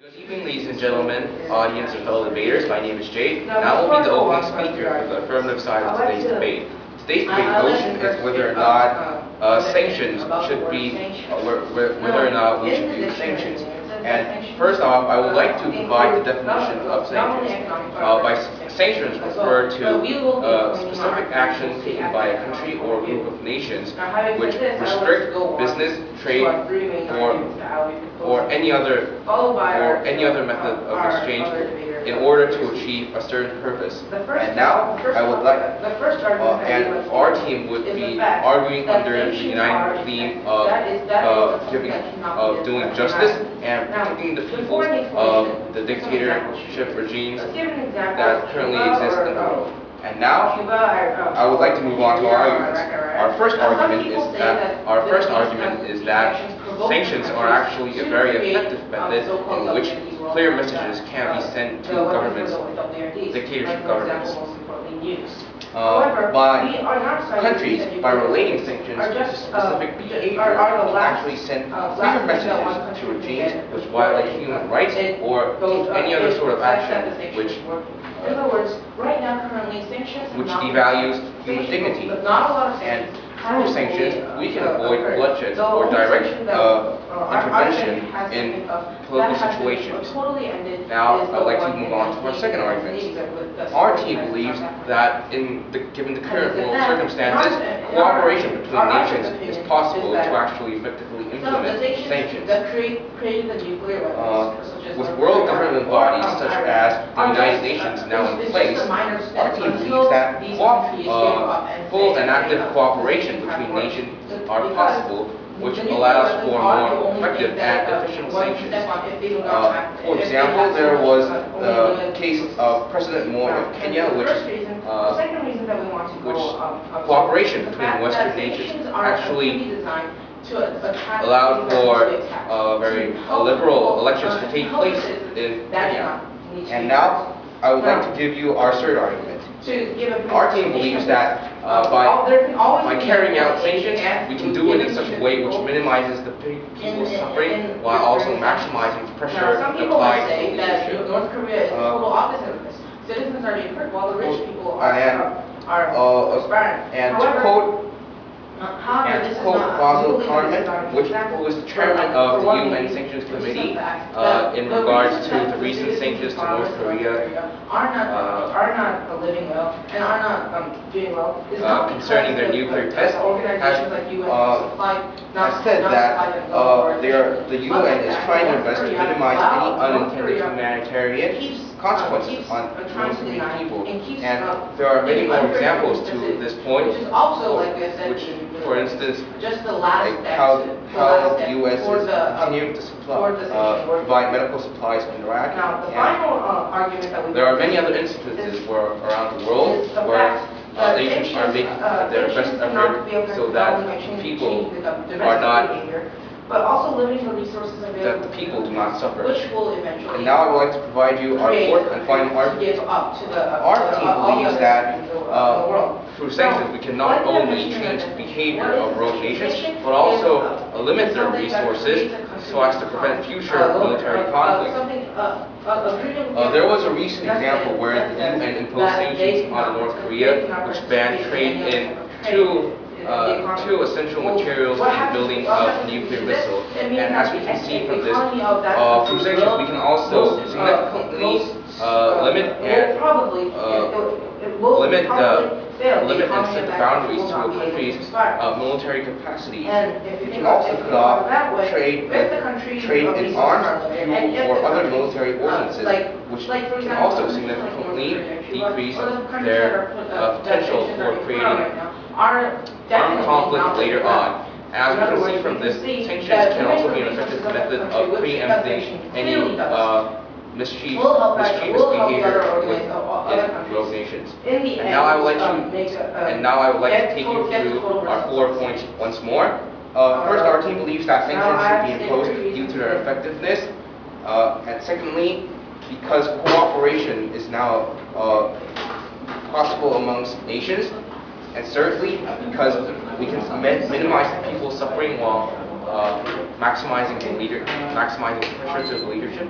Good evening, ladies and gentlemen, audience and fellow debaters. My name is Jade, and I will be the opening speaker for the affirmative side of today's debate. Today's debate motion is whether or not sanctions should be, whether or not we should do sanctions. And first off, I would like to provide the definition of sanctions. Sanctions refer to specific action taken by a country or group of nations which restrict business, trade, or any other method of exchange in order to achieve a certain purpose. And now I would like, and our team would be arguing under the united theme of doing justice and protecting the people of the dictatorship regimes that currently exist in the world. And now, I would like to move on to our arguments. Our first argument is that sanctions are actually a very effective method in which clear messages can be sent to governments, dictatorship governments. By relating sanctions to specific behavior, can actually send clear messages to regimes which violate human rights or take any other sort of action which devalues human dignity. And through sanctions, we can avoid bloodshed or direct intervention in political situations. Now, I'd like to move on to our second argument. Our team believes that given the current world circumstances, cooperation between nations is possible to actually effectively implement sanctions. With world government bodies such as the United Nations now in place, our team believes that full and active cooperation between nations are possible, which allows for more effective and efficient sanctions. For example, there was the case of President Moore of Kenya, which cooperation between Western nations actually allowed for very liberal elections to take place in Kenya. And now, I would like to give you our third argument. Our team believes that by carrying out sanctions, we can do it in such a way which minimizes the people's suffering while also maximizing the pressure applied to the leadership. North Korea is the total opposite of this. Citizens are being hurt while the rich people are spared. And to quote Basil Carmen, who is the chairman of the UN Sanctions Committee, in regards to the recent sanctions to North Korea, are not living well and are not doing well. Concerning their nuclear test, has said that the UN is trying their best to minimize any unintended humanitarian consequences on Muslim people. And there are many more examples to this point, which, for instance, like how the U.S. is continuing to provide medical supplies in Iraq. And there are many other instances where around the world where nations are making their best effort so that people are not but also limiting the resources available that the people do not suffer. Which will eventually and now I would like to provide you our fourth and final argument. Our team believes that through sanctions we can not only change the behavior of rogue nations, but also limit their resources so as to prevent future military conflict. There was a recent example where the UN imposed sanctions on North Korea, which banned trade in two essential materials in the building of a nuclear missile. And as we can see from this, through sanctions we can also significantly limit and set the boundaries to a country's military capacity. We can also cut off trade in arms, fuel, or other military ordinances, which can also significantly decrease their potential for creating armed conflict later on. As we can see from this, sanctions can also be an effective method of preempting any mischievous behavior within rogue nations. And now I would like to take you through our 4 points once more. First, our team believes that sanctions should be imposed due to their effectiveness. And secondly, because cooperation is now possible amongst nations. And thirdly, because we can minimize the people's suffering while maximizing the pressure to the leadership.